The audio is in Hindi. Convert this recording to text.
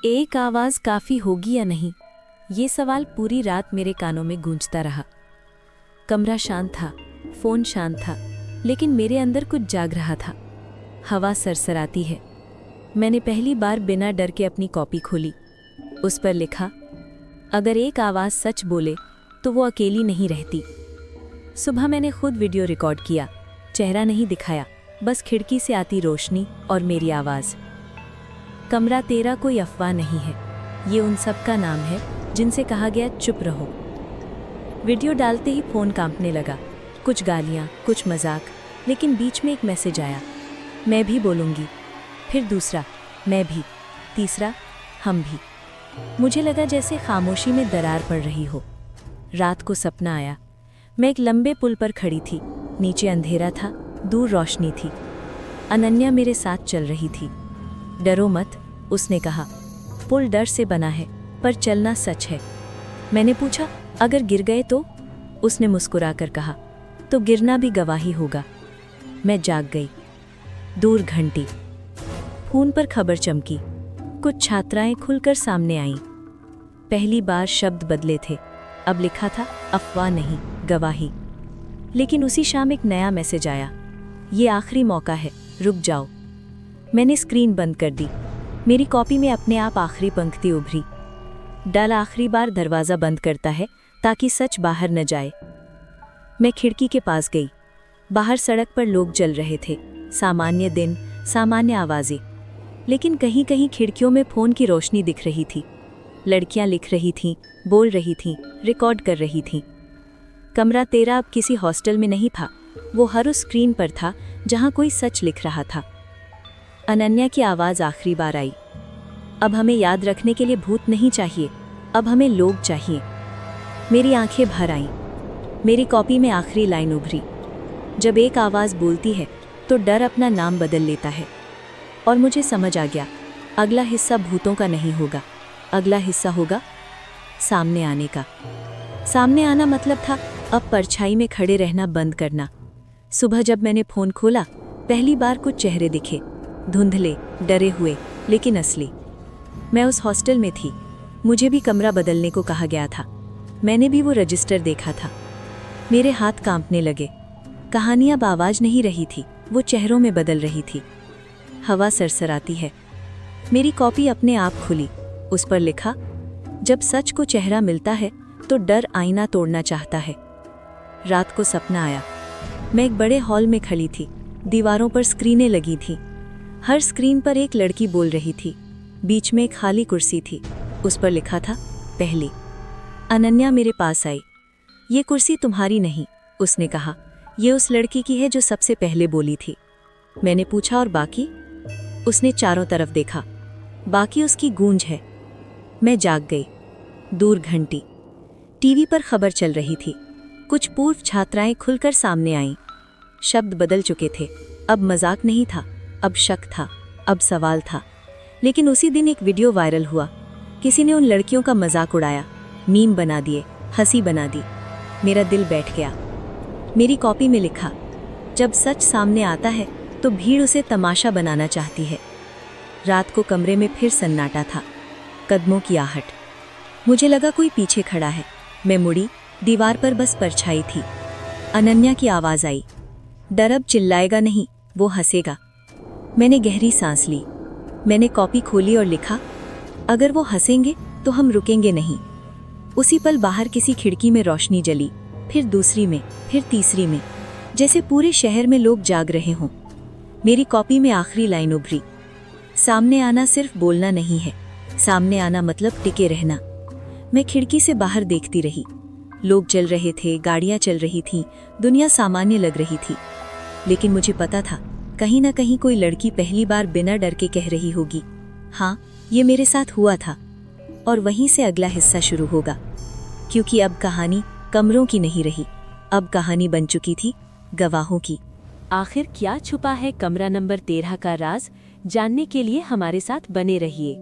एक आवाज़ काफ़ी होगी या नहीं, ये सवाल पूरी रात मेरे कानों में गूंजता रहा। कमरा शांत था, फ़ोन शांत था, लेकिन मेरे अंदर कुछ जाग रहा था। हवा सरसराती है। मैंने पहली बार बिना डर के अपनी कॉपी खोली। उस पर लिखा, अगर एक आवाज़ सच बोले तो वो अकेली नहीं रहती। सुबह मैंने खुद वीडियो रिकॉर्ड किया, चेहरा नहीं दिखाया, बस खिड़की से आती रोशनी और मेरी आवाज़। कमरा तेरा कोई अफवाह नहीं है, ये उन सब का नाम है जिनसे कहा गया चुप रहो। वीडियो डालते ही फ़ोन कांपने लगा, कुछ गालियाँ, कुछ मजाक, लेकिन बीच में एक मैसेज आया, मैं भी बोलूँगी। फिर दूसरा, मैं भी। तीसरा, हम भी। मुझे लगा जैसे खामोशी में दरार पड़ रही हो। रात को सपना आया, मैं एक लंबे पुल पर खड़ी थी, नीचे अंधेरा था, दूर रोशनी थी। अनन्या मेरे साथ चल रही थी। डरो मत, उसने कहा, पुल डर से बना है पर चलना सच है। मैंने पूछा, अगर गिर गए तो? उसने मुस्कुराकर कहा, तो गिरना भी गवाही होगा। मैं जाग गई। दूर घंटी। फोन पर खबर चमकी, कुछ छात्राएं खुलकर सामने आईं। पहली बार शब्द बदले थे, अब लिखा था अफवाह नहीं, गवाही। लेकिन उसी शाम एक नया मैसेज आया, ये आखिरी मौका है, रुक जाओ। मैंने स्क्रीन बंद कर दी। मेरी कॉपी में अपने आप आखिरी पंक्ति उभरी, डल आखिरी बार दरवाज़ा बंद करता है ताकि सच बाहर न जाए। मैं खिड़की के पास गई। बाहर सड़क पर लोग चल रहे थे, सामान्य दिन, सामान्य आवाज़ें। लेकिन कहीं कहीं खिड़कियों में फ़ोन की रोशनी दिख रही थी। लड़कियां लिख रही थीं, बोल रही थीं, रिकॉर्ड कर रही थीं। कमरा तेरा अब किसी हॉस्टल में नहीं था, वो हर उस स्क्रीन पर था जहां कोई सच लिख रहा था। अनन्या की आवाज़ आखिरी बार आई, अब हमें याद रखने के लिए भूत नहीं चाहिए, अब हमें लोग चाहिए। मेरी आंखें भर आईं। मेरी कॉपी में आखिरी लाइन उभरी, जब एक आवाज़ बोलती है तो डर अपना नाम बदल लेता है। और मुझे समझ आ गया, अगला हिस्सा भूतों का नहीं होगा, अगला हिस्सा होगा सामने आने का। सामने आना मतलब था अब परछाई में खड़े रहना बंद करना। सुबह जब मैंने फ़ोन खोला, पहली बार कुछ चेहरे दिखे, धुंधले, डरे हुए, लेकिन असली। मैं उस हॉस्टल में थी, मुझे भी कमरा बदलने को कहा गया था। मैंने भी वो रजिस्टर देखा था। मेरे हाथ कांपने लगे। कहानी अब आवाज़ नहीं रही थी, वो चेहरों में बदल रही थी। हवा सरसराती है। मेरी कॉपी अपने आप खुली। उस पर लिखा, जब सच को चेहरा मिलता है तो डर आईना तोड़ना चाहता है। रात को सपना आया, मैं एक बड़े हॉल में खड़ी थी, दीवारों पर स्क्रीनें लगी थीं। हर स्क्रीन पर एक लड़की बोल रही थी। बीच में एक खाली कुर्सी थी, उस पर लिखा था, पहले। अनन्या मेरे पास आई। ये कुर्सी तुम्हारी नहीं, उसने कहा, ये उस लड़की की है जो सबसे पहले बोली थी। मैंने पूछा, और बाकी? उसने चारों तरफ देखा। बाकी उसकी गूंज है। मैं जाग गई। दूर घंटी। टीवी पर खबर चल रही थी। कुछ पूर्व छात्राएं खुलकर सामने आईं। शब्द बदल चुके थे, अब मजाक नहीं था, अब शक था, अब सवाल था। लेकिन उसी दिन एक वीडियो वायरल हुआ। किसी ने उन लड़कियों का मजाक उड़ाया, मीम बना दिए, हंसी बना दी। मेरा दिल बैठ गया। मेरी कॉपी में लिखा, जब सच सामने आता है तो भीड़ उसे तमाशा बनाना चाहती है। रात को कमरे में फिर सन्नाटा था, कदमों की आहट। मुझे लगा कोई पीछे खड़ा है। मैं मुड़ी, दीवार पर बस परछाई थी। अनन्या की आवाज़ आई, डर अब चिल्लाएगा नहीं, वो हंसेगा। मैंने गहरी सांस ली। मैंने कॉपी खोली और लिखा, अगर वो हंसेंगे तो हम रुकेंगे नहीं। उसी पल बाहर किसी खिड़की में रोशनी जली, फिर दूसरी में, फिर तीसरी में, जैसे पूरे शहर में लोग जाग रहे हों। मेरी कॉपी में आखिरी लाइन उभरी, सामने आना सिर्फ बोलना नहीं है, सामने आना मतलब टिके रहना। मैं खिड़की से बाहर देखती रही। लोग चल रहे थे, गाड़ियां चल रही थीं, दुनिया सामान्य लग रही थी। लेकिन मुझे पता था, कहीं ना कहीं कोई लड़की पहली बार बिना डर के कह रही होगी, हाँ, ये मेरे साथ हुआ था। और वहीं से अगला हिस्सा शुरू होगा, क्योंकि अब कहानी कमरों की नहीं रही, अब कहानी बन चुकी थी गवाहों की। आखिर क्या छुपा है कमरा नंबर 13 का राज? जानने के लिए हमारे साथ बने रहिए।